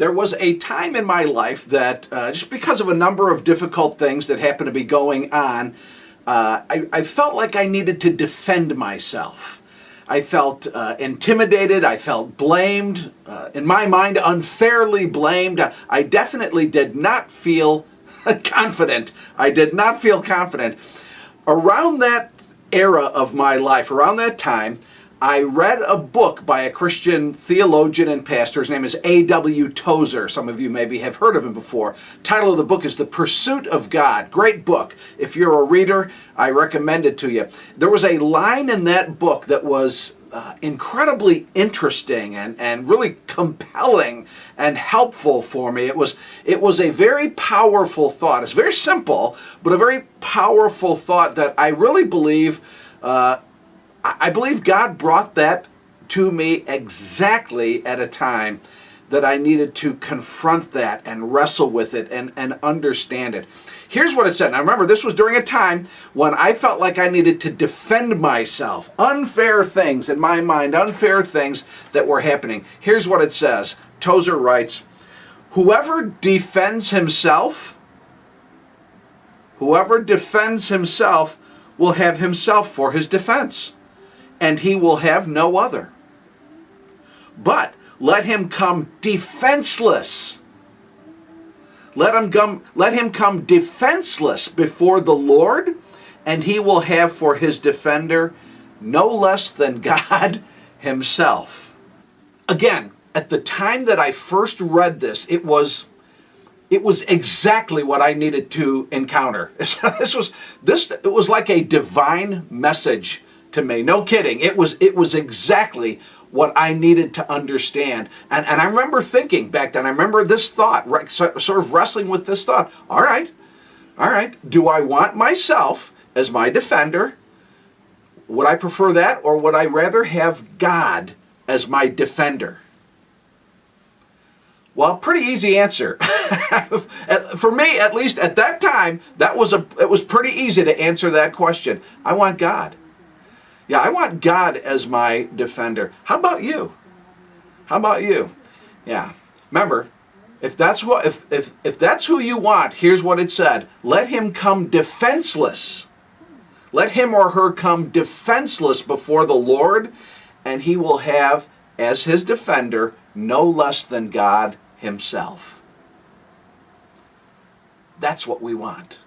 There was a time in my life that, just because of a number of difficult things that happened to be going on, I felt like I needed to defend myself. I felt intimidated. I felt blamed. In my mind, unfairly blamed. I definitely did not feel confident. I did not feel confident. Around that era of my life, around that time, I read a book by a Christian theologian and pastor. His name is A.W. Tozer. Some of you maybe have heard of him before. Title of the book is The Pursuit of God. Great book. If you're a reader, I recommend it to you. There was a line in that book that was incredibly interesting and really compelling and helpful for me. It was a very powerful thought. It's very simple, but a very powerful thought that I really believe I believe God brought that to me exactly at a time that I needed to confront that and wrestle with it and understand it. Here's what it said. Now remember, this was during a time when I felt like I needed to defend myself. Unfair things in my mind, unfair things that were happening. Here's what it says. Tozer writes, whoever defends himself will have himself for his defense, and he will have no other. But let him come defenseless. Let him come defenseless before the Lord, and he will have for his defender no less than God himself. Again, at the time that I first read this, it was exactly what I needed to encounter. It was like a divine message to me. No kidding. It was exactly what I needed to understand. And I remember thinking back then, I remember this thought, right, sort of wrestling with this thought. All right. Do I want myself as my defender? Would I prefer that, or would I rather have God as my defender? Well, pretty easy answer. For me, at least at that time, it was pretty easy to answer that question. I want God. Yeah, I want God as my defender. How about you? Yeah. Remember, if that's who you want, here's what it said. Let him come defenseless. Let him or her come defenseless before the Lord, and he will have as his defender no less than God himself. That's what we want.